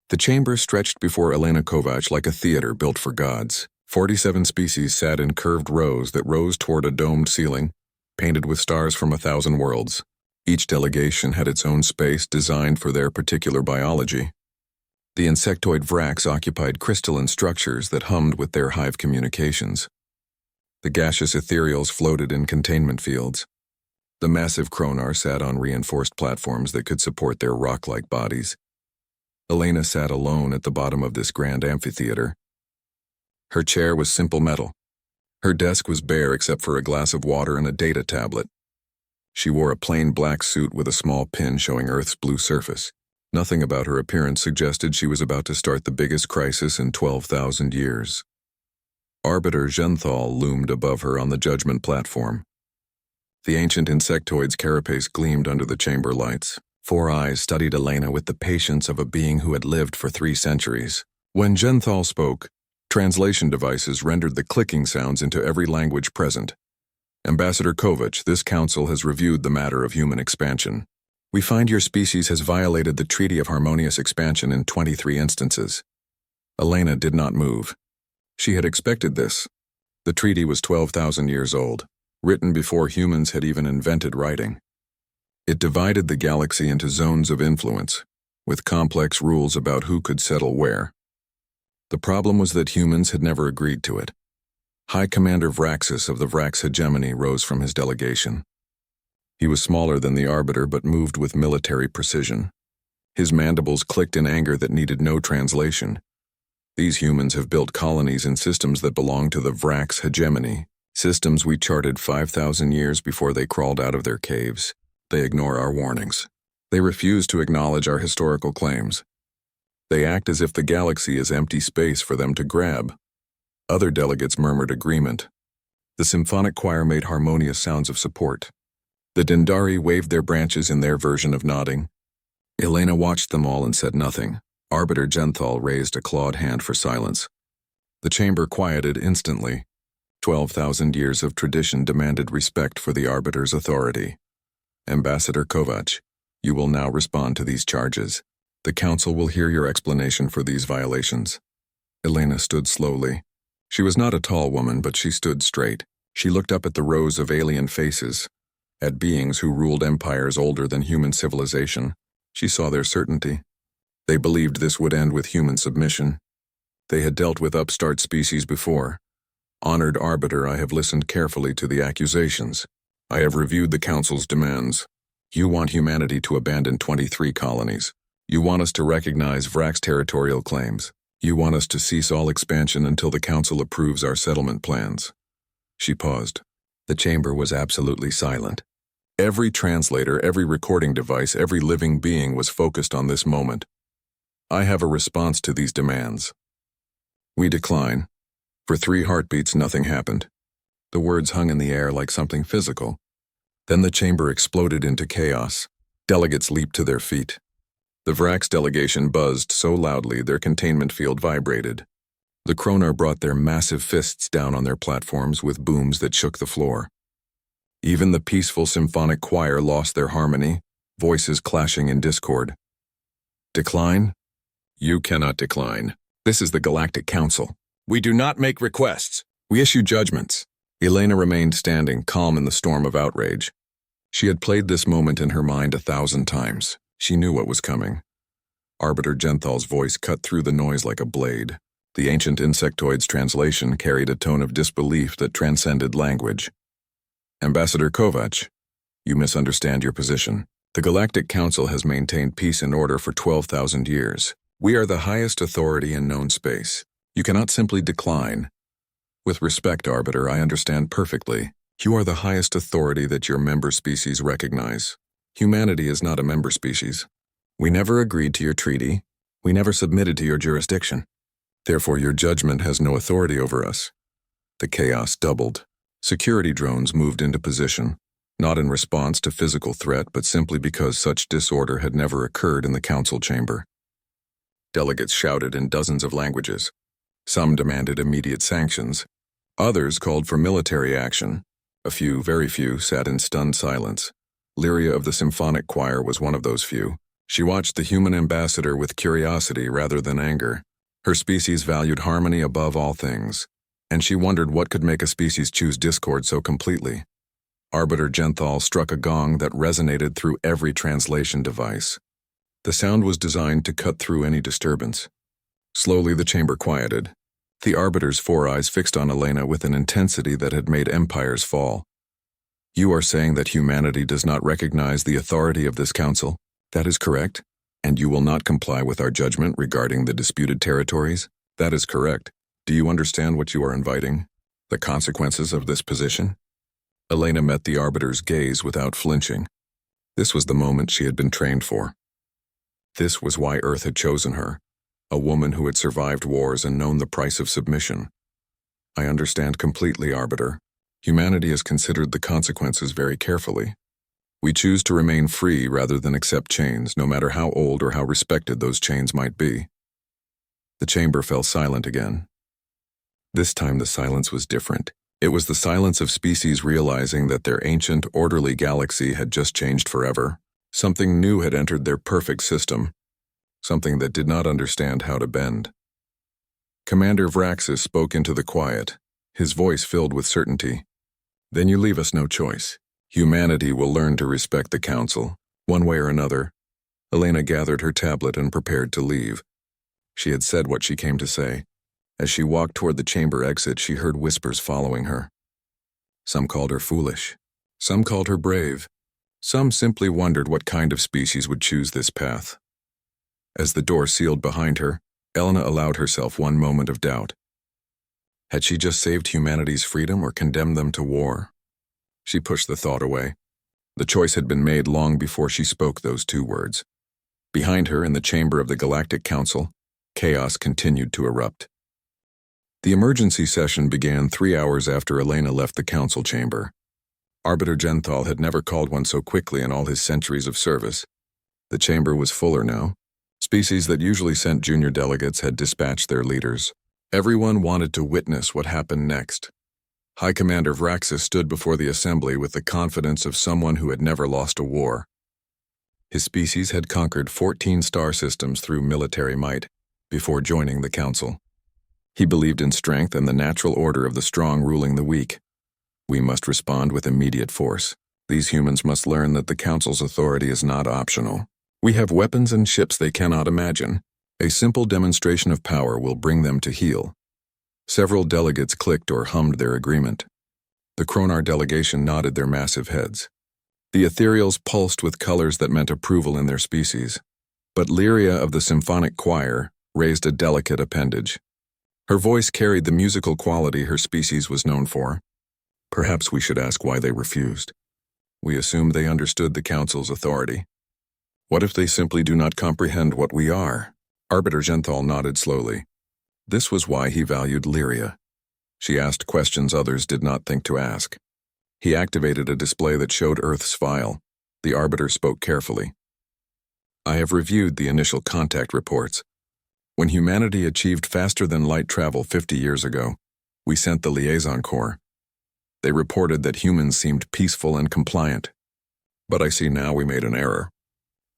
The chamber stretched before Elena Kovac like a theater built for gods. 47 species sat in curved rows that rose toward a domed ceiling, painted with stars from 1,000 worlds. Each delegation had its own space designed for their particular biology. The insectoid Vrax occupied crystalline structures that hummed with their hive communications. The gaseous ethereals floated in containment fields. The massive Kronar sat on reinforced platforms that could support their rock-like bodies. Elena sat alone at the bottom of this grand amphitheater. Her chair was simple metal. Her desk was bare except for a glass of water and a data tablet. She wore a plain black suit with a small pin showing Earth's blue surface. Nothing about her appearance suggested she was about to start the biggest crisis in 12,000 years. Arbiter Genthal loomed above her on the judgment platform. The ancient insectoid's carapace gleamed under the chamber lights. 4 eyes studied Elena with the patience of a being who had lived for 3 centuries. When Genthal spoke, translation devices rendered the clicking sounds into every language present. Ambassador Kovac, this council has reviewed the matter of human expansion. We find your species has violated the Treaty of Harmonious Expansion in 23 instances. Elena did not move. She had expected this. The treaty was 12,000 years old, written before humans had even invented writing. It divided the galaxy into zones of influence, with complex rules about who could settle where. The problem was that humans had never agreed to it. High Commander Vraxis of the Vrax hegemony rose from his delegation. He was smaller than the Arbiter but moved with military precision. His mandibles clicked in anger that needed no translation. These humans have built colonies in systems that belong to the Vrax hegemony, systems we charted 5,000 years before they crawled out of their caves. They ignore our warnings. They refuse to acknowledge our historical claims. They act as if the galaxy is empty space for them to grab. Other delegates murmured agreement. The symphonic choir made harmonious sounds of support. The Dendari waved their branches in their version of nodding. Elena watched them all and said nothing. Arbiter Genthal raised a clawed hand for silence. The chamber quieted instantly. 12,000 years of tradition demanded respect for the Arbiter's authority. Ambassador Kovac, you will now respond to these charges. The Council will hear your explanation for these violations. Elena stood slowly. She was not a tall woman, but she stood straight. She looked up at the rows of alien faces, at beings who ruled empires older than human civilization. She saw their certainty. They believed this would end with human submission. They had dealt with upstart species before. Honored Arbiter, I have listened carefully to the accusations. I have reviewed the Council's demands. You want humanity to abandon 23 colonies. You want us to recognize Vrax territorial claims. You want us to cease all expansion until the Council approves our settlement plans. She paused. The chamber was absolutely silent. Every translator, every recording device, every living being was focused on this moment. I have a response to these demands. We decline. For 3 heartbeats, nothing happened. The words hung in the air like something physical. Then the chamber exploded into chaos. Delegates leaped to their feet. The Vrax delegation buzzed so loudly their containment field vibrated. The Kronar brought their massive fists down on their platforms with booms that shook the floor. Even the peaceful symphonic choir lost their harmony, voices clashing in discord. Decline? You cannot decline. This is the Galactic Council. We do not make requests. We issue judgments. Elena remained standing, calm in the storm of outrage. She had played this moment in her mind 1,000 times. She knew what was coming. Arbiter Genthal's voice cut through the noise like a blade. The ancient insectoid's translation carried a tone of disbelief that transcended language. Ambassador Kovac, you misunderstand your position. The Galactic Council has maintained peace and order for 12,000 years. We are the highest authority in known space. You cannot simply decline. With respect, Arbiter, I understand perfectly. You are the highest authority that your member species recognize. Humanity is not a member species. We never agreed to your treaty. We never submitted to your jurisdiction. Therefore, your judgment has no authority over us. The chaos doubled. Security drones moved into position, not in response to physical threat, but simply because such disorder had never occurred in the council chamber. Delegates shouted in dozens of languages. Some demanded immediate sanctions. Others called for military action. A few, very few, sat in stunned silence. Lyria of the symphonic choir was one of those few. She watched the human ambassador with curiosity rather than anger. Her species valued harmony above all things, and she wondered what could make a species choose discord so completely. Arbiter Genthal struck a gong that resonated through every translation device. The sound was designed to cut through any disturbance. Slowly the chamber quieted, the Arbiter's 4 eyes fixed on Elena with an intensity that had made empires fall. "You are saying that humanity does not recognize the authority of this council? That is correct. And you will not comply with our judgment regarding the disputed territories? That is correct. Do you understand what you are inviting? The consequences of this position?" Elena met the Arbiter's gaze without flinching. This was the moment she had been trained for. This was why Earth had chosen her, a woman who had survived wars and known the price of submission. "I understand completely, Arbiter. Humanity has considered the consequences very carefully. We choose to remain free rather than accept chains, no matter how old or how respected those chains might be." The chamber fell silent again. This time the silence was different. It was the silence of species realizing that their ancient, orderly galaxy had just changed forever. Something new had entered their perfect system, something that did not understand how to bend. Commander Vraxis spoke into the quiet, his voice filled with certainty. "Then you leave us no choice. Humanity will learn to respect the Council, one way or another." Elena gathered her tablet and prepared to leave. She had said what she came to say. As she walked toward the chamber exit, she heard whispers following her. Some called her foolish. Some called her brave. Some simply wondered what kind of species would choose this path. As the door sealed behind her, Elena allowed herself one moment of doubt. Had she just saved humanity's freedom or condemned them to war? She pushed the thought away. The choice had been made long before she spoke those 2 words. Behind her, in the chamber of the Galactic Council, chaos continued to erupt. The emergency session began 3 hours after Elena left the council chamber. Arbiter Genthal had never called one so quickly in all his centuries of service. The chamber was fuller now. Species that usually sent junior delegates had dispatched their leaders. Everyone wanted to witness what happened next. High Commander Vraxis stood before the assembly with the confidence of someone who had never lost a war. His species had conquered 14 star systems through military might before joining the council. He believed in strength and the natural order of the strong ruling the weak. "We must respond with immediate force. These humans must learn that the Council's authority is not optional. We have weapons and ships they cannot imagine. A simple demonstration of power will bring them to heel." Several delegates clicked or hummed their agreement. The Kronar delegation nodded their massive heads. The ethereals pulsed with colors that meant approval in their species. But Lyria of the symphonic choir raised a delicate appendage. Her voice carried the musical quality her species was known for. "Perhaps we should ask why they refused. We assumed they understood the Council's authority. What if they simply do not comprehend what we are?" Arbiter Genthal nodded slowly. This was why he valued Lyria. She asked questions others did not think to ask. He activated a display that showed Earth's file. The Arbiter spoke carefully. "I have reviewed the initial contact reports. When humanity achieved faster-than-light travel 50 years ago, we sent the Liaison Corps. They reported that humans seemed peaceful and compliant. But I see now we made an error.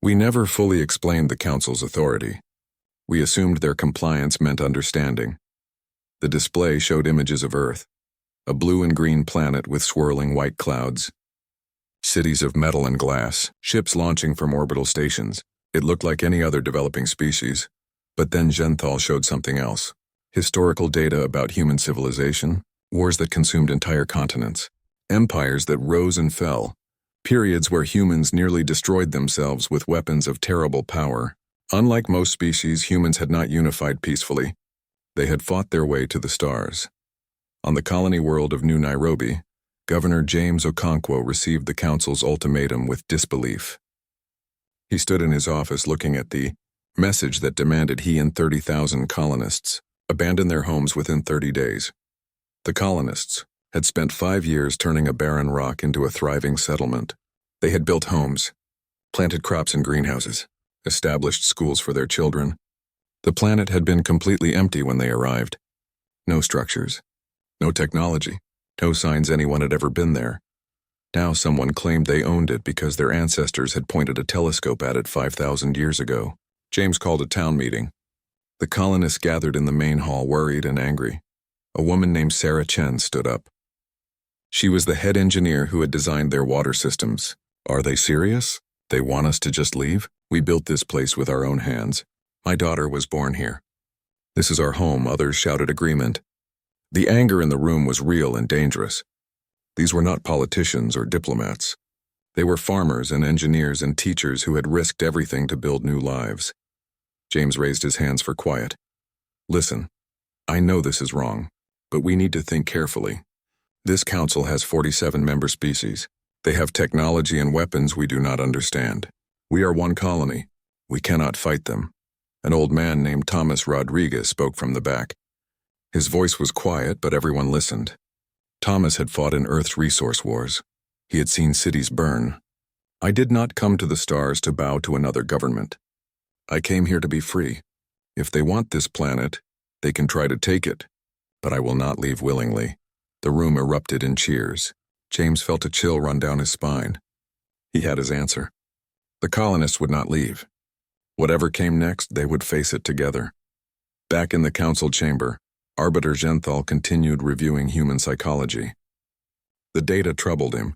We never fully explained the Council's authority. We assumed their compliance meant understanding." The display showed images of Earth, a blue and green planet with swirling white clouds. Cities of metal and glass, ships launching from orbital stations. It looked like any other developing species. But then Genthal showed something else. Historical data about human civilization, wars that consumed entire continents, empires that rose and fell, periods where humans nearly destroyed themselves with weapons of terrible power. Unlike most species, humans had not unified peacefully. They had fought their way to the stars. On the colony world of New Nairobi, Governor James Okonkwo received the Council's ultimatum with disbelief. He stood in his office looking at the message that demanded he and 30,000 colonists abandon their homes within 30 days. The colonists had spent 5 years turning a barren rock into a thriving settlement. They had built homes, planted crops in greenhouses, established schools for their children. The planet had been completely empty when they arrived. No structures, no technology, no signs anyone had ever been there. Now someone claimed they owned it because their ancestors had pointed a telescope at it 5,000 years ago. James called a town meeting. The colonists gathered in the main hall, worried and angry. A woman named Sarah Chen stood up. She was the head engineer who had designed their water systems. Are they serious? They want us to just leave? We built this place with our own hands. My daughter was born here. This is our home, others shouted agreement. The anger in the room was real and dangerous. These were not politicians or diplomats. They were farmers and engineers and teachers who had risked everything to build new lives. James raised his hands for quiet. Listen, I know this is wrong, but we need to think carefully. This council has 47 member species. They have technology and weapons we do not understand. We are one colony. We cannot fight them. An old man named Thomas Rodriguez spoke from the back. His voice was quiet, but everyone listened. Thomas had fought in Earth's resource wars. He had seen cities burn. I did not come to the stars to bow to another government. I came here to be free. If they want this planet, they can try to take it, but I will not leave willingly. The room erupted in cheers. James felt a chill run down his spine. He had his answer. The colonists would not leave. Whatever came next, they would face it together. Back in the council chamber, Arbiter Genthal continued reviewing human psychology. The data troubled him.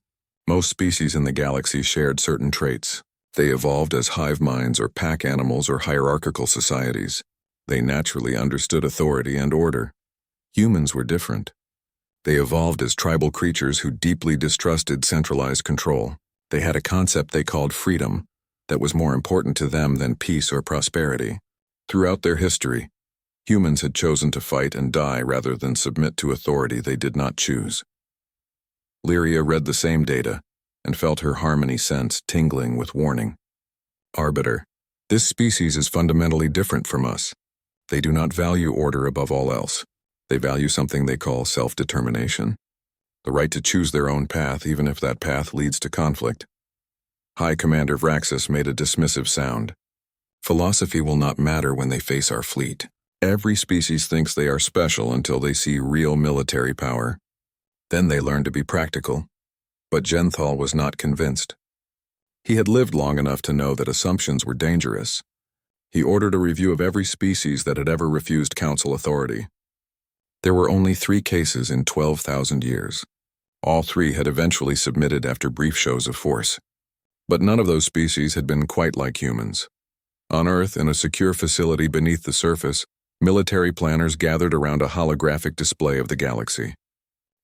Most species in the galaxy shared certain traits. They evolved as hive minds or pack animals or hierarchical societies. They naturally understood authority and order. Humans were different. They evolved as tribal creatures who deeply distrusted centralized control. They had a concept they called freedom that was more important to them than peace or prosperity. Throughout their history, humans had chosen to fight and die rather than submit to authority they did not choose. Lyria read the same data and felt her harmony sense tingling with warning. Arbiter, this species is fundamentally different from us. They do not value order above all else. They value something they call self-determination, the right to choose their own path even if that path leads to conflict. High Commander Vraxis made a dismissive sound. Philosophy will not matter when they face our fleet. Every species thinks they are special until they see real military power. Then they learn to be practical. But Genthal was not convinced. He had lived long enough to know that assumptions were dangerous. He ordered a review of every species that had ever refused council authority. There were only 3 cases in 12,000 years. All 3 had eventually submitted after brief shows of force. But none of those species had been quite like humans. On Earth, in a secure facility beneath the surface, military planners gathered around a holographic display of the galaxy.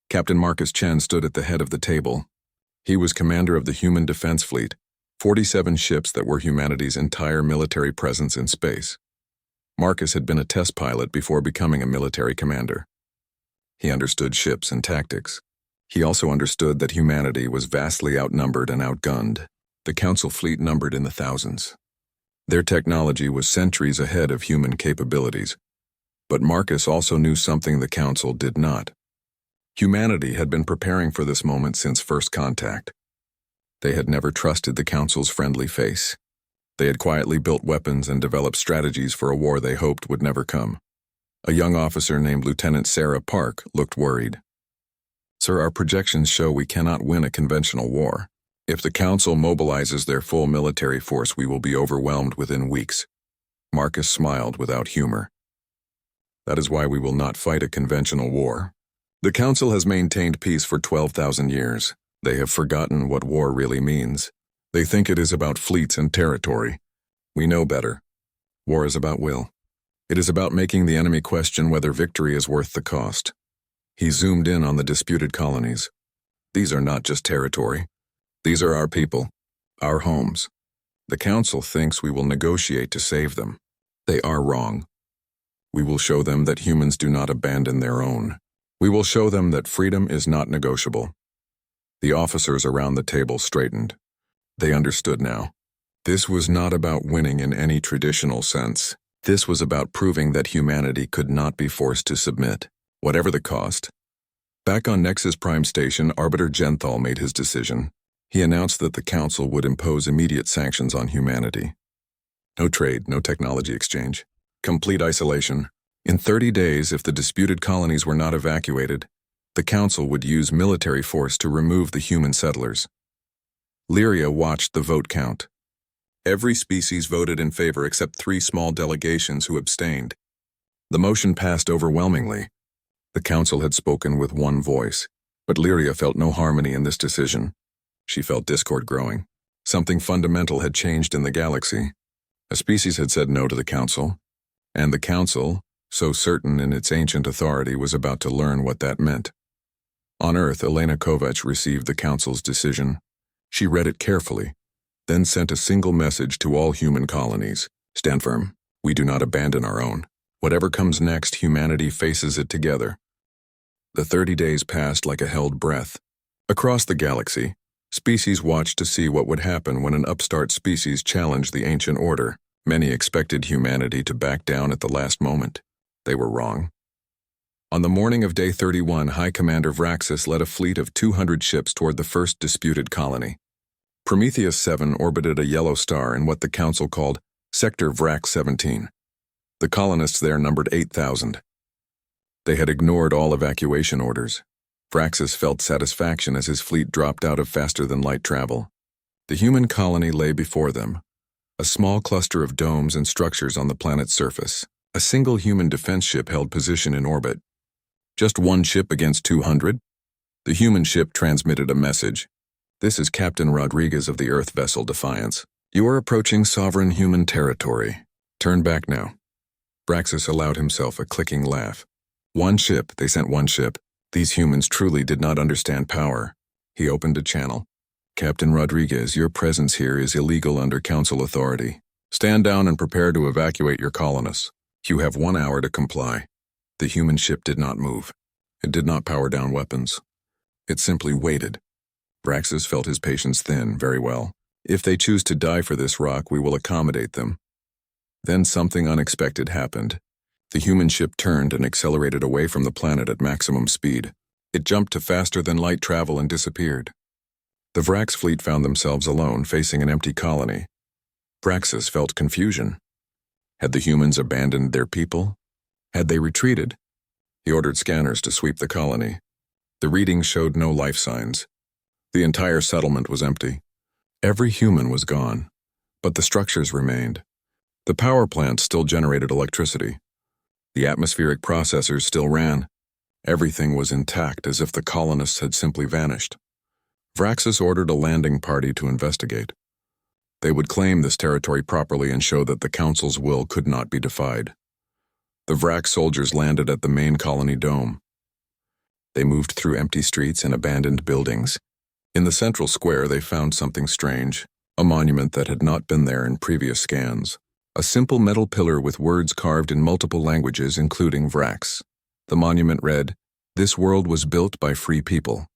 Captain Marcus Chen stood at the head of the table. He was commander of the Human Defense Fleet, 47 ships that were humanity's entire military presence in space. Marcus had been a test pilot before becoming a military commander. He understood ships and tactics. He also understood that humanity was vastly outnumbered and outgunned. The Council fleet numbered in the thousands. Their technology was centuries ahead of human capabilities. But Marcus also knew something the Council did not. Humanity had been preparing for this moment since first contact. They had never trusted the Council's friendly face. They had quietly built weapons and developed strategies for a war they hoped would never come. A young officer named Lieutenant Sarah Park looked worried. Sir, our projections show we cannot win a conventional war. If the Council mobilizes their full military force, we will be overwhelmed within weeks. Marcus smiled without humor. That is why we will not fight a conventional war. The Council has maintained peace for 12,000 years. They have forgotten what war really means. They think it is about fleets and territory. We know better. War is about will. It is about making the enemy question whether victory is worth the cost. He zoomed in on the disputed colonies. These are not just territory. These are our people, our homes. The Council thinks we will negotiate to save them. They are wrong. We will show them that humans do not abandon their own. We will show them that freedom is not negotiable. The officers around the table straightened. They understood now. This was not about winning in any traditional sense. This was about proving that humanity could not be forced to submit, whatever the cost. Back on Nexus Prime Station, Arbiter Genthal made his decision. He announced that the Council would impose immediate sanctions on humanity. No trade, no technology exchange. Complete isolation. In 30 days, if the disputed colonies were not evacuated, The Council would use military force to remove the human settlers. Lyria watched the vote count. Every species voted in favor except 3 small delegations who abstained. The motion passed overwhelmingly. The Council had spoken with one voice, but Lyria felt no harmony in this decision. She felt discord growing. Something fundamental had changed in the galaxy. A species had said no to the Council, and the Council, so certain in its ancient authority, was about to learn what that meant. On Earth, Elena Kovacs received the Council's decision. She read it carefully, then sent a single message to all human colonies. Stand firm. We do not abandon our own. Whatever comes next, humanity faces it together. The 30 days passed like a held breath. Across the galaxy, species watched to see what would happen when an upstart species challenged the ancient order. Many expected humanity to back down at the last moment. They were wrong. On the morning of Day 31, High Commander Vraxis led a fleet of 200 ships toward the first disputed colony. Prometheus 7 orbited a yellow star in what the Council called Sector Vrax 17. The colonists there numbered 8,000. They had ignored all evacuation orders. Vraxis felt satisfaction as his fleet dropped out of faster-than-light travel. The human colony lay before them, a small cluster of domes and structures on the planet's surface. A single human defense ship held position in orbit. Just one ship against 200? The human ship transmitted a message. This is Captain Rodriguez of the Earth vessel Defiance. You are approaching sovereign human territory. Turn back now. Vraxis allowed himself a clicking laugh. One ship, they sent one ship. These humans truly did not understand power. He opened a channel. Captain Rodriguez, your presence here is illegal under Council authority. Stand down and prepare to evacuate your colonists. You have 1 hour to comply. The human ship did not move. It did not power down weapons. It simply waited. Vraxis felt his patience thin. Very well. If they choose to die for this rock, we will accommodate them. Then something unexpected happened. The human ship turned and accelerated away from the planet at maximum speed. It jumped to faster-than-light travel and disappeared. The Vrax fleet found themselves alone, facing an empty colony. Vraxis felt confusion. Had the humans abandoned their people? Had they retreated? He ordered scanners to sweep the colony. The readings showed no life signs. The entire settlement was empty. Every human was gone, but the structures remained. The power plants still generated electricity. The atmospheric processors still ran. Everything was intact, as if the colonists had simply vanished. Vraxis ordered a landing party to investigate. They would claim this territory properly and show that the Council's will could not be defied. The Vrax soldiers landed at the main colony dome. They moved through empty streets and abandoned buildings. In the central square, they found something strange, a monument that had not been there in previous scans. A simple metal pillar with words carved in multiple languages, including Vrax. The monument read, "This world was built by free people.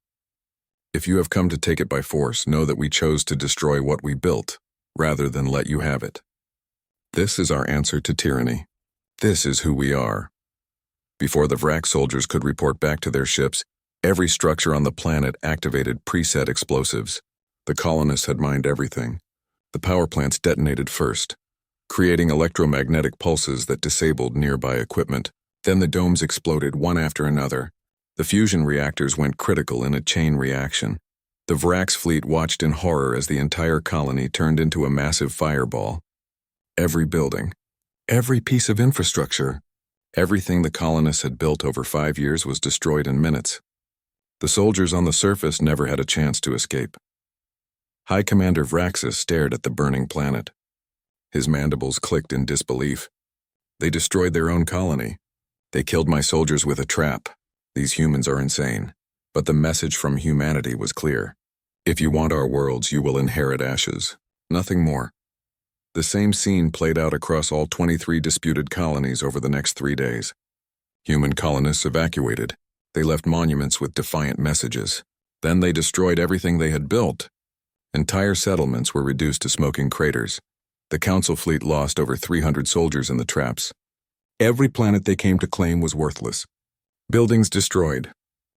If you have come to take it by force, know that we chose to destroy what we built, rather than let you have it. This is our answer to tyranny. This is who we are." Before the Vrax soldiers could report back to their ships, every structure on the planet activated preset explosives. The colonists had mined everything. The power plants detonated first, creating electromagnetic pulses that disabled nearby equipment. Then the domes exploded one after another. The fusion reactors went critical in a chain reaction. The Vrax fleet watched in horror as the entire colony turned into a massive fireball. Every building, every piece of infrastructure, everything the colonists had built over 5 years was destroyed in minutes. The soldiers on the surface never had a chance to escape. High Commander Vraxis stared at the burning planet. His mandibles clicked in disbelief. They destroyed their own colony. They killed my soldiers with a trap. These humans are insane. But the message from humanity was clear. If you want our worlds, you will inherit ashes. Nothing more. The same scene played out across all 23 disputed colonies over the next 3 days. Human colonists evacuated. They left monuments with defiant messages. Then they destroyed everything they had built. Entire settlements were reduced to smoking craters. The Council fleet lost over 300 soldiers in the traps. Every planet they came to claim was worthless. Buildings destroyed.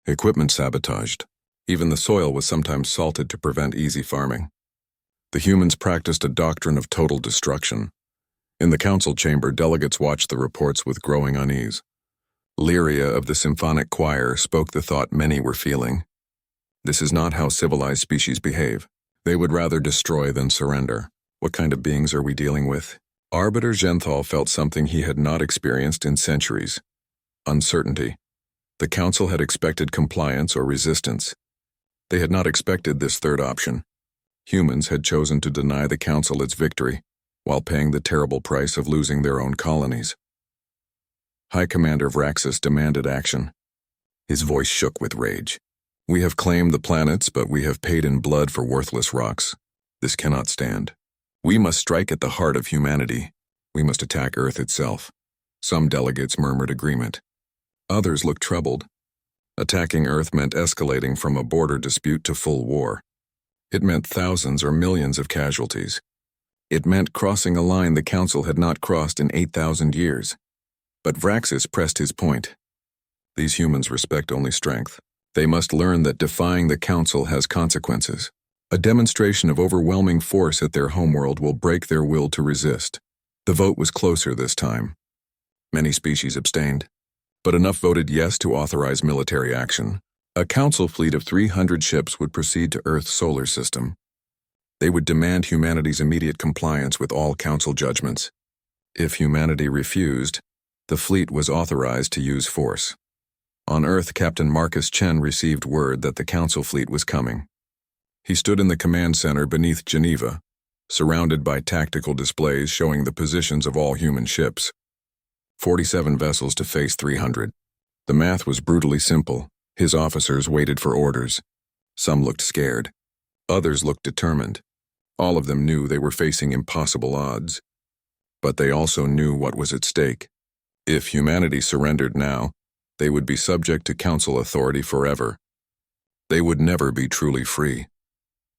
Equipment sabotaged. Even the soil was sometimes salted to prevent easy farming. The humans practiced a doctrine of total destruction. In the council chamber, delegates watched the reports with growing unease. Lyria of the symphonic choir spoke the thought many were feeling. This is not how civilized species behave. They would rather destroy than surrender. What kind of beings are we dealing with? Arbiter Genthal felt something he had not experienced in centuries. Uncertainty. The Council had expected compliance or resistance. They had not expected this third option. Humans had chosen to deny the Council its victory, while paying the terrible price of losing their own colonies. High Commander Vraxis demanded action. His voice shook with rage. We have claimed the planets, but we have paid in blood for worthless rocks. This cannot stand. We must strike at the heart of humanity. We must attack Earth itself. Some delegates murmured agreement. Others looked troubled. Attacking Earth meant escalating from a border dispute to full war. It meant thousands or millions of casualties. It meant crossing a line the Council had not crossed in 8,000 years. But Vraxis pressed his point. These humans respect only strength. They must learn that defying the Council has consequences. A demonstration of overwhelming force at their homeworld will break their will to resist. The vote was closer this time. Many species abstained, but enough voted yes to authorize military action. A Council fleet of 300 ships would proceed to Earth's solar system. They would demand humanity's immediate compliance with all Council judgments. If humanity refused, the fleet was authorized to use force. On Earth, Captain Marcus Chen received word that the Council fleet was coming. He stood in the command center beneath Geneva, surrounded by tactical displays showing the positions of all human ships. 47 vessels to face 300. The math was brutally simple. His officers waited for orders. Some looked scared. Others looked determined. All of them knew they were facing impossible odds. But they also knew what was at stake. If humanity surrendered now, they would be subject to Council authority forever. They would never be truly free.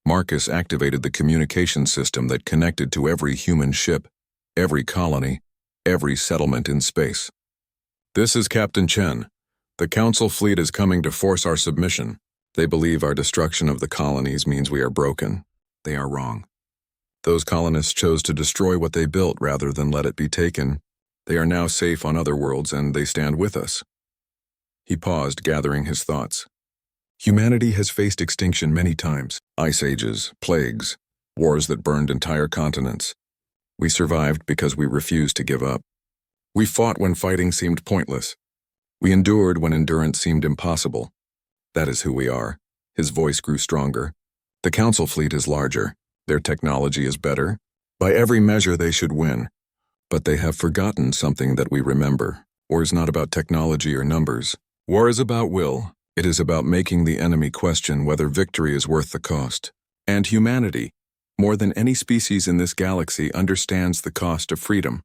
Marcus activated the communication system that connected to every human ship, every colony, every settlement in space. This is Captain Chen. The Council fleet is coming to force our submission. They believe our destruction of the colonies means we are broken. They are wrong. Those colonists chose to destroy what they built rather than let it be taken. They are now safe on other worlds and they stand with us. He paused, gathering his thoughts. Humanity has faced extinction many times. Ice ages, plagues, wars that burned entire continents. We survived because we refused to give up. We fought when fighting seemed pointless. We endured when endurance seemed impossible. That is who we are. His voice grew stronger. The Council fleet is larger. Their technology is better. By every measure they should win. But they have forgotten something that we remember. War is not about technology or numbers. War is about will. It is about making the enemy question whether victory is worth the cost. And humanity, more than any species in this galaxy, understands the cost of freedom.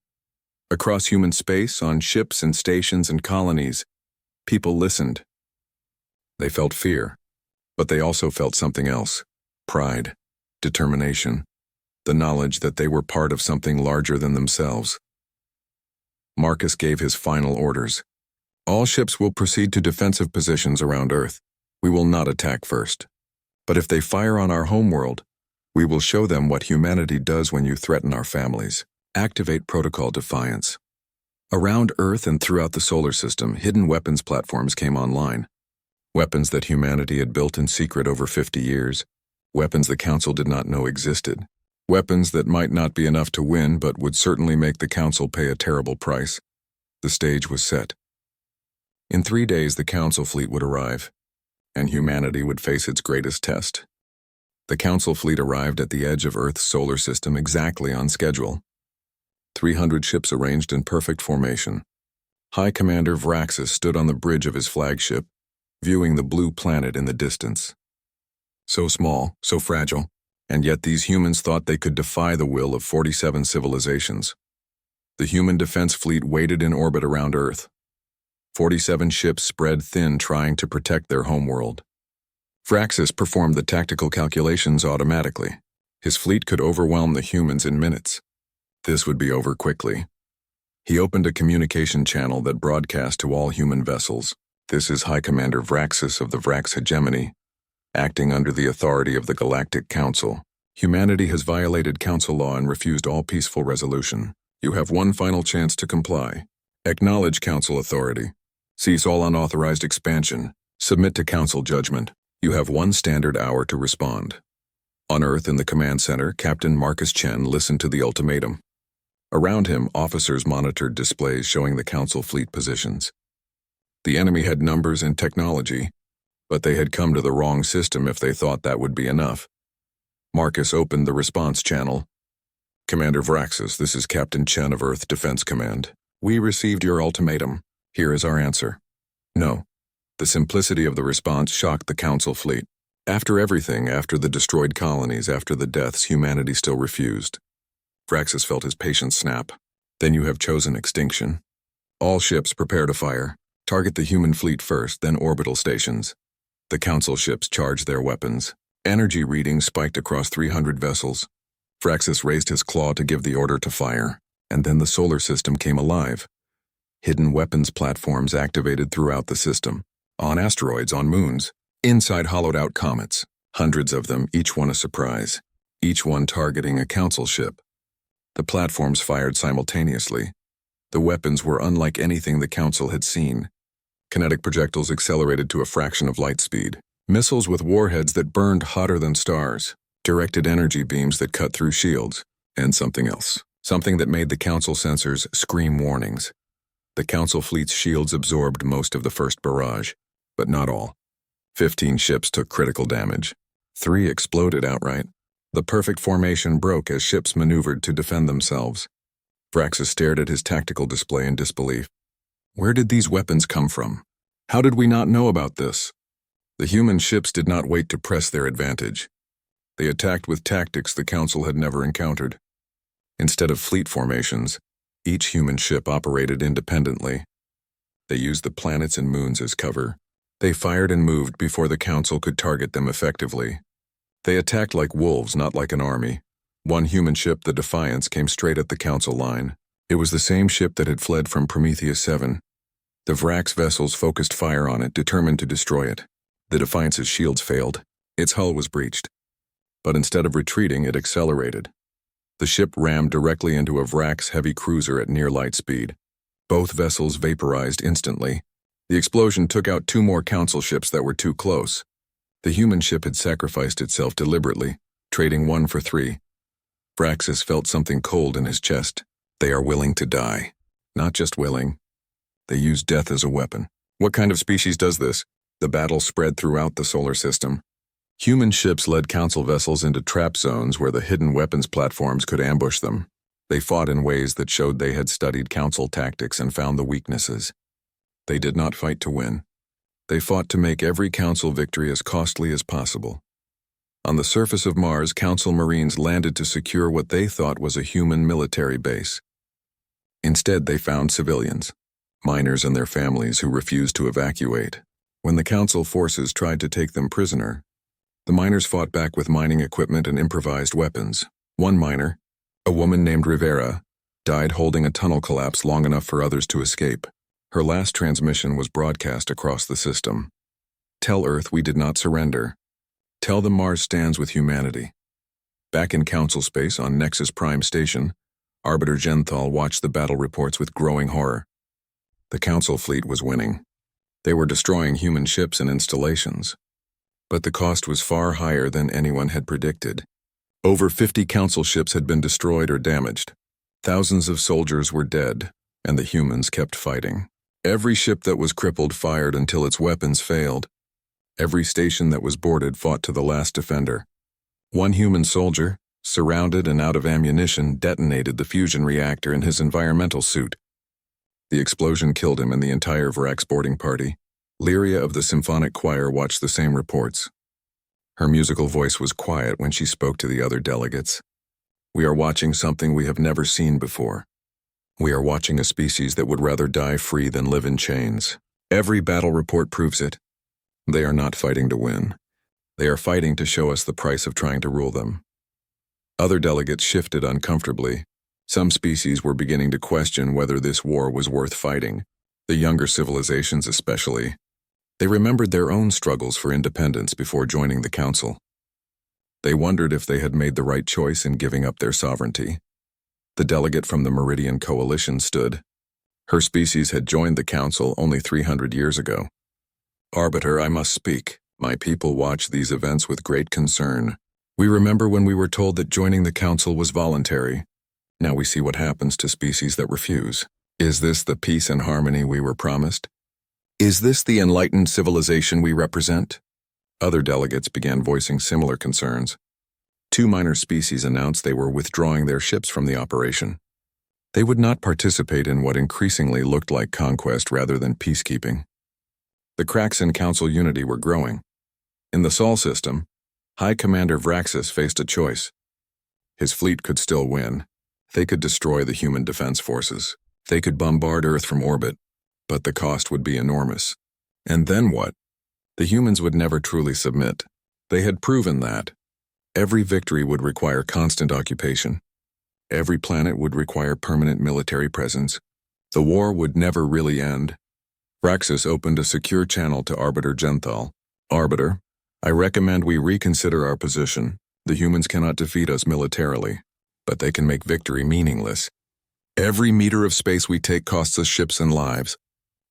Across human space, on ships and stations and colonies, people listened. They felt fear, but they also felt something else: pride, determination, the knowledge that they were part of something larger than themselves. Marcus gave his final orders. All ships will proceed to defensive positions around Earth. We will not attack first. But if they fire on our homeworld, we will show them what humanity does when you threaten our families. Activate Protocol Defiance. Around Earth and throughout the solar system, hidden weapons platforms came online. Weapons that humanity had built in secret over 50 years. Weapons the Council did not know existed. Weapons that might not be enough to win, but would certainly make the Council pay a terrible price. The stage was set. In 3 days, the Council fleet would arrive, and humanity would face its greatest test. The Council fleet arrived at the edge of Earth's solar system exactly on schedule. 300 ships arranged in perfect formation. High Commander Vraxis stood on the bridge of his flagship, viewing the blue planet in the distance. So small, so fragile, and yet these humans thought they could defy the will of 47 civilizations. The human defense fleet waited in orbit around Earth. 47 ships spread thin trying to protect their homeworld. Vraxis performed the tactical calculations automatically. His fleet could overwhelm the humans in minutes. This would be over quickly. He opened a communication channel that broadcast to all human vessels. This is High Commander Vraxis of the Vrax Hegemony, acting under the authority of the Galactic Council. Humanity has violated Council law and refused all peaceful resolution. You have one final chance to comply. Acknowledge Council authority. Cease all unauthorized expansion. Submit to council judgment. You have 1 standard hour to respond. On Earth in the command center, Captain Marcus Chen listened to the ultimatum. Around him, officers monitored displays showing the council fleet positions. The enemy had numbers and technology, but they had come to the wrong system if they thought that would be enough. Marcus opened the response channel. Commander Vraxis, this is Captain Chen of Earth Defense Command. We received your ultimatum. Here is our answer. No. The simplicity of the response shocked the council fleet. After everything, after the destroyed colonies, after the deaths, humanity still refused. Vraxis felt his patience snap. Then you have chosen extinction. All ships prepare to fire. Target the human fleet first, then orbital stations. The council ships charged their weapons. Energy readings spiked across 300 vessels. Vraxis raised his claw to give the order to fire, and then the solar system came alive. Hidden weapons platforms activated throughout the system. On asteroids, on moons, inside hollowed-out comets. Hundreds of them, each one a surprise. Each one targeting a council ship. The platforms fired simultaneously. The weapons were unlike anything the council had seen. Kinetic projectiles accelerated to a fraction of light speed. Missiles with warheads that burned hotter than stars. Directed energy beams that cut through shields. And something else. Something that made the council sensors scream warnings. The council fleet's shields absorbed most of the first barrage, but not all. 15 ships took critical damage. 3 exploded outright. The perfect formation broke as ships maneuvered to defend themselves. Vraxis stared at his tactical display in disbelief. Where did these weapons come from? How did we not know about this? The human ships did not wait to press their advantage. They attacked with tactics the council had never encountered. Instead of fleet formations, each human ship operated independently. They used the planets and moons as cover. They fired and moved before the council could target them effectively. They attacked like wolves, not like an army. One human ship, the Defiance, came straight at the council line. It was the same ship that had fled from Prometheus 7. The Vrax vessels focused fire on it, determined to destroy it. The Defiance's shields failed. Its hull was breached. But instead of retreating, it accelerated. The ship rammed directly into a Vrax heavy cruiser at near light speed. Both vessels vaporized instantly. The explosion took out 2 more council ships that were too close. The human ship had sacrificed itself deliberately, trading 1 for 3. Vraxis felt something cold in his chest. They are willing to die. Not just willing. They use death as a weapon. What kind of species does this? The battle spread throughout the solar system. Human ships led council vessels into trap zones where the hidden weapons platforms could ambush them. They fought in ways that showed they had studied council tactics and found the weaknesses. They did not fight to win. They fought to make every council victory as costly as possible. On the surface of Mars, council marines landed to secure what they thought was a human military base. Instead, they found civilians, miners and their families who refused to evacuate. When the council forces tried to take them prisoner, the miners fought back with mining equipment and improvised weapons. One miner, a woman named Rivera, died holding a tunnel collapse long enough for others to escape. Her last transmission was broadcast across the system. Tell Earth we did not surrender. Tell them Mars stands with humanity. Back in council space on Nexus Prime Station, Arbiter Genthal watched the battle reports with growing horror. The council fleet was winning. They were destroying human ships and installations. But the cost was far higher than anyone had predicted. Over 50 council ships had been destroyed or damaged. Thousands of soldiers were dead, and the humans kept fighting. Every ship that was crippled fired until its weapons failed. Every station that was boarded fought to the last defender. One human soldier, surrounded and out of ammunition, detonated the fusion reactor in his environmental suit. The explosion killed him and the entire Vrax boarding party. Lyria of the symphonic choir watched the same reports. Her musical voice was quiet when she spoke to the other delegates. We are watching something we have never seen before. We are watching a species that would rather die free than live in chains. Every battle report proves it. They are not fighting to win. They are fighting to show us the price of trying to rule them. Other delegates shifted uncomfortably. Some species were beginning to question whether this war was worth fighting, the younger civilizations especially. They remembered their own struggles for independence before joining the council. They wondered if they had made the right choice in giving up their sovereignty. The delegate from the Meridian Coalition stood. Her species had joined the Council only 300 years ago. Arbiter, I must speak. My people watch these events with great concern. We remember when we were told that joining the Council was voluntary. Now we see what happens to species that refuse. Is this the peace and harmony we were promised? Is this the enlightened civilization we represent? Other delegates began voicing similar concerns. 2 minor species announced they were withdrawing their ships from the operation. They would not participate in what increasingly looked like conquest rather than peacekeeping. The cracks in Council unity were growing. In the Sol system, High Commander Vraxis faced a choice. His fleet could still win. They could destroy the human defense forces. They could bombard Earth from orbit, but the cost would be enormous. And then what? The humans would never truly submit. They had proven that. Every victory would require constant occupation. Every planet would require permanent military presence. The war would never really end. Vraxis opened a secure channel to Arbiter Genthal. Arbiter, I recommend we reconsider our position. The humans cannot defeat us militarily, but they can make victory meaningless. Every meter of space we take costs us ships and lives.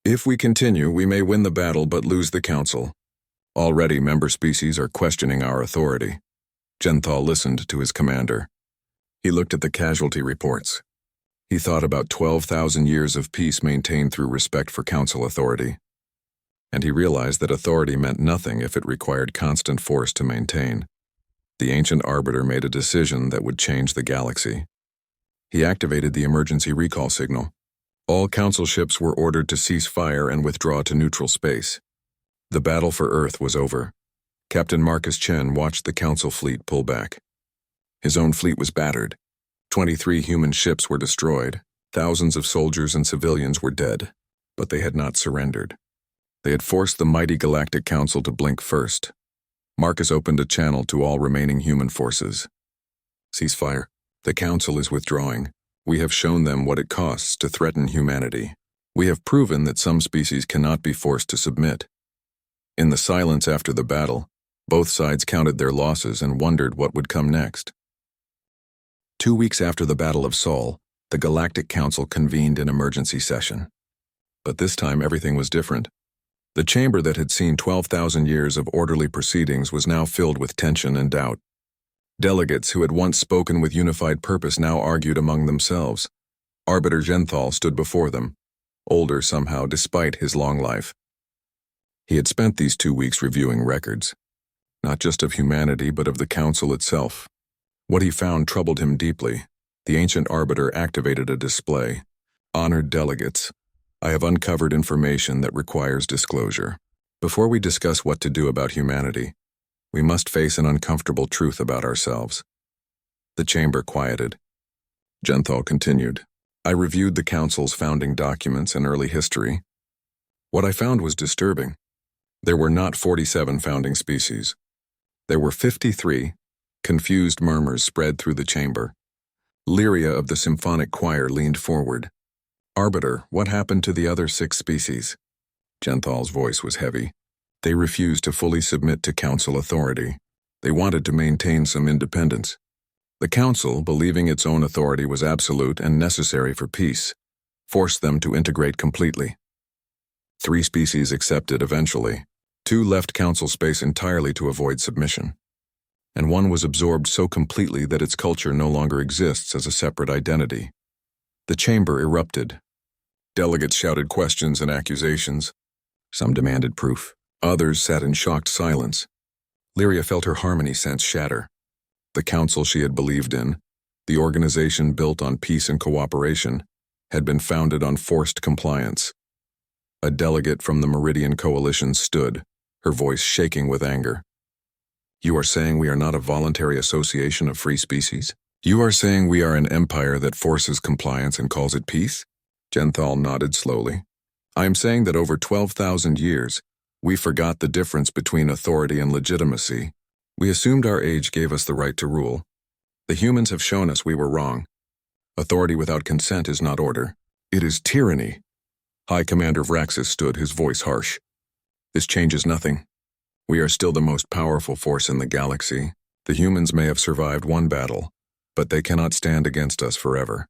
If we continue, we may win the battle but lose the Council. Already member species are questioning our authority. Genthal listened to his commander. He looked at the casualty reports. He thought about 12,000 years of peace maintained through respect for Council authority. And he realized that authority meant nothing if it required constant force to maintain. The ancient Arbiter made a decision that would change the galaxy. He activated the emergency recall signal. All Council ships were ordered to cease fire and withdraw to neutral space. The battle for Earth was over. Captain Marcus Chen watched the Council fleet pull back. His own fleet was battered. 23 human ships were destroyed. Thousands of soldiers and civilians were dead, but they had not surrendered. They had forced the mighty Galactic Council to blink first. Marcus opened a channel to all remaining human forces. Ceasefire. The Council is withdrawing. We have shown them what it costs to threaten humanity. We have proven that some species cannot be forced to submit. In the silence after the battle, both sides counted their losses and wondered what would come next. 2 weeks after the Battle of Sol, the Galactic Council convened an emergency session. But this time everything was different. The chamber that had seen 12,000 years of orderly proceedings was now filled with tension and doubt. Delegates who had once spoken with unified purpose now argued among themselves. Arbiter Genthal stood before them, older somehow despite his long life. He had spent these 2 weeks reviewing records, not just of humanity but of the Council itself. What he found troubled him deeply. The ancient Arbiter activated a display. Honored delegates, I have uncovered information that requires disclosure. Before we discuss what to do about humanity, we must face an uncomfortable truth about ourselves. The chamber quieted. Genthal continued. I reviewed the Council's founding documents and early history. What I found was disturbing. There were not 47 founding species. There were 53. Confused murmurs spread through the chamber. Lyria of the symphonic choir leaned forward. Arbiter, what happened to the other 6 species? Genthal's voice was heavy. They refused to fully submit to Council authority. They wanted to maintain some independence. The Council, believing its own authority was absolute and necessary for peace, forced them to integrate completely. 3 species accepted eventually. 2 left Council space entirely to avoid submission. And 1 was absorbed so completely that its culture no longer exists as a separate identity. The chamber erupted. Delegates shouted questions and accusations. Some demanded proof. Others sat in shocked silence. Lyria felt her harmony sense shatter. The Council she had believed in, the organization built on peace and cooperation, had been founded on forced compliance. A delegate from the Meridian Coalition stood, her voice shaking with anger. You are saying we are not a voluntary association of free species? You are saying we are an empire that forces compliance and calls it peace? Genthal nodded slowly. I am saying that over 12,000 years, we forgot the difference between authority and legitimacy. We assumed our age gave us the right to rule. The humans have shown us we were wrong. Authority without consent is not order. It is tyranny. High Commander Vraxis stood, his voice harsh. This changes nothing. We are still the most powerful force in the galaxy. The humans may have survived 1 battle, but they cannot stand against us forever.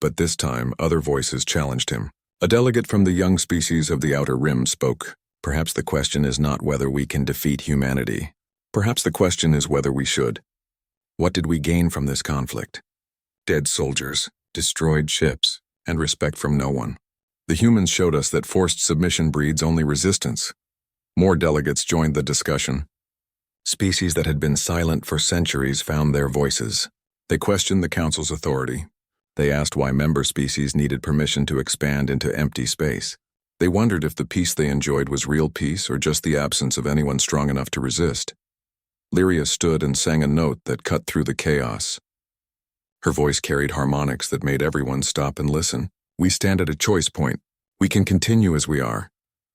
But this time, other voices challenged him. A delegate from the young species of the Outer Rim spoke. Perhaps the question is not whether we can defeat humanity. Perhaps the question is whether we should. What did we gain from this conflict? Dead soldiers, destroyed ships, and respect from no one. The humans showed us that forced submission breeds only resistance. More delegates joined the discussion. Species that had been silent for centuries found their voices. They questioned the Council's authority. They asked why member species needed permission to expand into empty space. They wondered if the peace they enjoyed was real peace or just the absence of anyone strong enough to resist. Lyria stood and sang a note that cut through the chaos. Her voice carried harmonics that made everyone stop and listen. We stand at a choice point. We can continue as we are,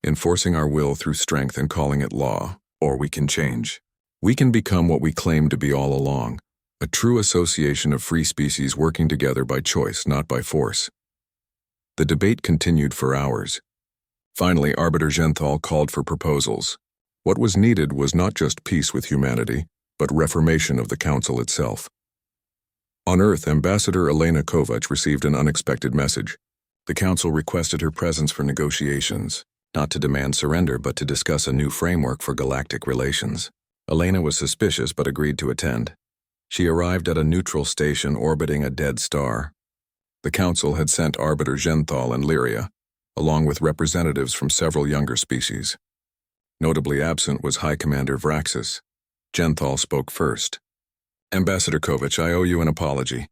enforcing our will through strength and calling it law, or we can change. We can become what we claim to be all along, a true association of free species working together by choice, not by force. The debate continued for hours. Finally, Arbiter Genthal called for proposals. What was needed was not just peace with humanity, but reformation of the Council itself. On Earth, Ambassador Elena Kovac received an unexpected message. The Council requested her presence for negotiations, not to demand surrender but to discuss a new framework for galactic relations. Elena was suspicious but agreed to attend. She arrived at a neutral station orbiting a dead star. The Council had sent Arbiter Genthal and Lyria, along with representatives from several younger species. Notably absent was High Commander Vraxis. Genthal spoke first. Ambassador Kovac, I owe you an apology.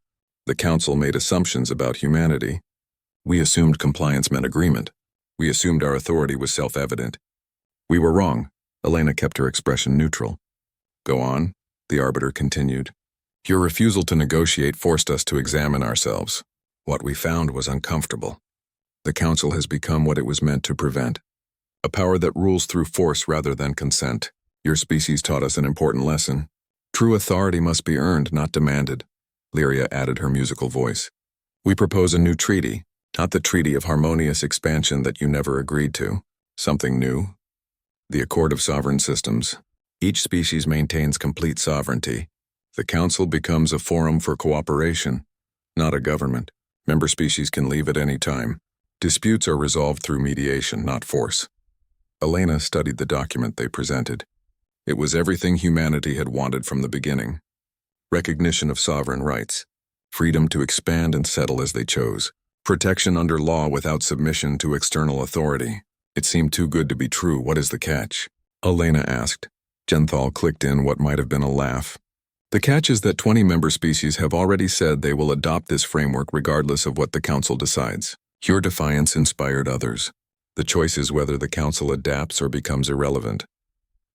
The Council made assumptions about humanity. We assumed compliance meant agreement. We assumed our authority was self-evident. We were wrong. Elena kept her expression neutral. Go on, the Arbiter continued. Your refusal to negotiate forced us to examine ourselves. What we found was uncomfortable. The Council has become what it was meant to prevent. A power that rules through force rather than consent. Your species taught us an important lesson. True authority must be earned, not demanded. Lyria added her musical voice. We propose a new treaty, not the treaty of harmonious expansion that you never agreed to. Something new. The Accord of Sovereign Systems. Each species maintains complete sovereignty. The Council becomes a forum for cooperation, not a government. Member species can leave at any time. Disputes are resolved through mediation, not force. Elena studied the document they presented. It was everything humanity had wanted from the beginning. Recognition of sovereign rights. Freedom to expand and settle as they chose. Protection under law without submission to external authority. It seemed too good to be true. What is the catch? Elena asked. Genthal clicked in what might have been a laugh. The catch is that 20 member species have already said they will adopt this framework regardless of what the Council decides. Your defiance inspired others. The choice is whether the Council adapts or becomes irrelevant.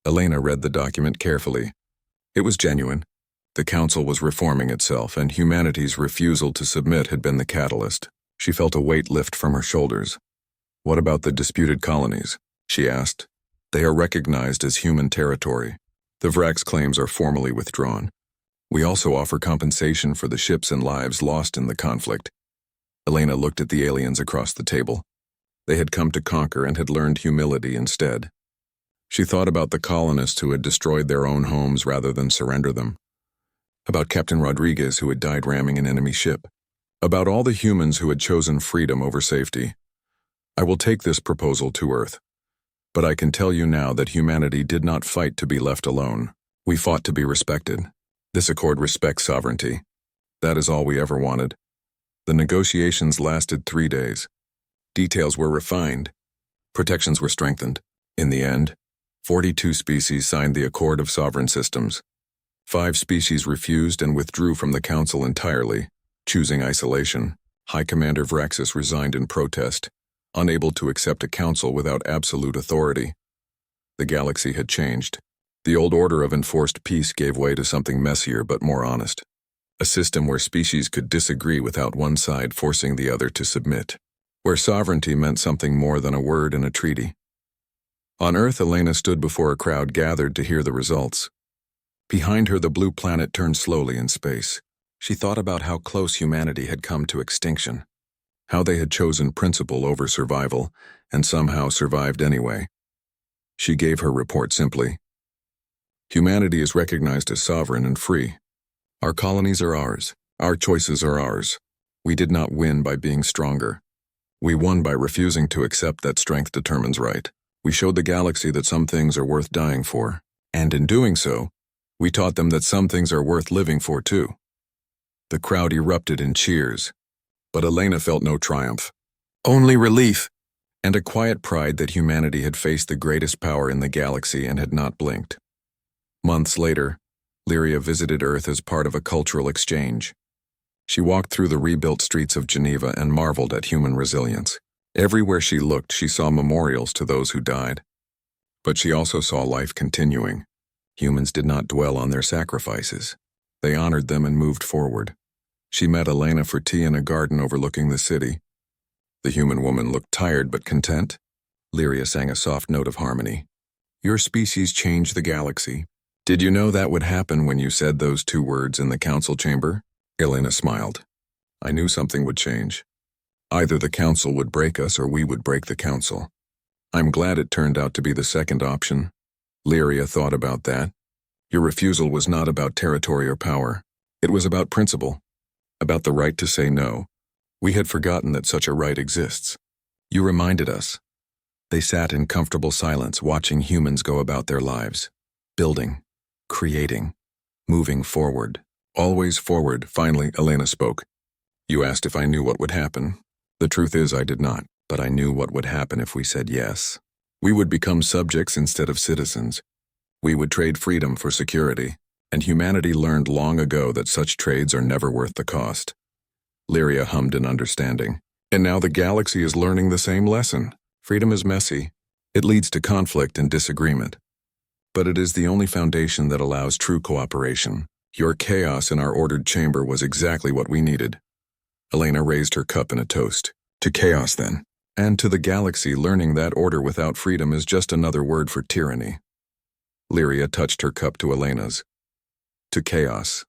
Elena read the document carefully. It was genuine. The Council was reforming itself, and humanity's refusal to submit had been the catalyst. She felt a weight lift from her shoulders. What about the disputed colonies? She asked. They are recognized as human territory. The Vrax claims are formally withdrawn. We also offer compensation for the ships and lives lost in the conflict. Elena looked at the aliens across the table. They had come to conquer and had learned humility instead. She thought about the colonists who had destroyed their own homes rather than surrender them. About Captain Rodriguez who had died ramming an enemy ship. About all the humans who had chosen freedom over safety. I will take this proposal to Earth. But I can tell you now that humanity did not fight to be left alone. We fought to be respected. This accord respects sovereignty. That is all we ever wanted. The negotiations lasted 3 days. Details were refined. Protections were strengthened. In the end, 42 species signed the Accord of Sovereign Systems. 5 species refused and withdrew from the Council entirely, choosing isolation. High Commander Vraxis resigned in protest, unable to accept a council without absolute authority. The galaxy had changed. The old order of enforced peace gave way to something messier but more honest. A system where species could disagree without one side forcing the other to submit. Where sovereignty meant something more than a word in a treaty. On Earth, Elena stood before a crowd gathered to hear the results. Behind her, the blue planet turned slowly in space. She thought about how close humanity had come to extinction. How they had chosen principle over survival, and somehow survived anyway. She gave her report simply. Humanity is recognized as sovereign and free. Our colonies are ours. Our choices are ours. We did not win by being stronger. We won by refusing to accept that strength determines right. We showed the galaxy that some things are worth dying for, and in doing so, we taught them that some things are worth living for too. The crowd erupted in cheers, but Elena felt no triumph. Only relief, and a quiet pride that humanity had faced the greatest power in the galaxy and had not blinked. Months later, Lyria visited Earth as part of a cultural exchange. She walked through the rebuilt streets of Geneva and marveled at human resilience. Everywhere she looked, she saw memorials to those who died. But she also saw life continuing. Humans did not dwell on their sacrifices. They honored them and moved forward. She met Elena for tea in a garden overlooking the city. The human woman looked tired but content. Lyria sang a soft note of harmony. Your species changed the galaxy. Did you know that would happen when you said those 2 words in the council chamber? Elena smiled. I knew something would change. Either the council would break us or we would break the council. I'm glad it turned out to be the second option. Lyria thought about that. Your refusal was not about territory or power. It was about principle, about the right to say no. We had forgotten that such a right exists. You reminded us. They sat in comfortable silence, watching humans go about their lives. Building, creating, moving forward. Always forward. Finally, Elena spoke. You asked if I knew what would happen. The truth is I did not, but I knew what would happen if we said yes. We would become subjects instead of citizens. We would trade freedom for security, and humanity learned long ago that such trades are never worth the cost. Lyria hummed in understanding. And now the galaxy is learning the same lesson. Freedom is messy. It leads to conflict and disagreement. But it is the only foundation that allows true cooperation. Your chaos in our ordered chamber was exactly what we needed. Elena raised her cup in a toast. To chaos, then. And to the galaxy, learning that order without freedom is just another word for tyranny. Lyria touched her cup to Elena's. To chaos.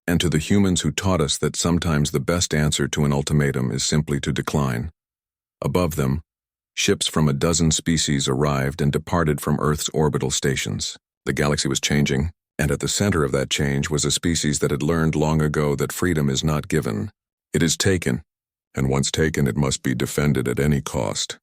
And to the humans who taught us that sometimes the best answer to an ultimatum is simply to decline. Above them, ships from a dozen species arrived and departed from Earth's orbital stations. The galaxy was changing, and at the center of that change was a species that had learned long ago that freedom is not given. It is taken, and once taken it must be defended at any cost.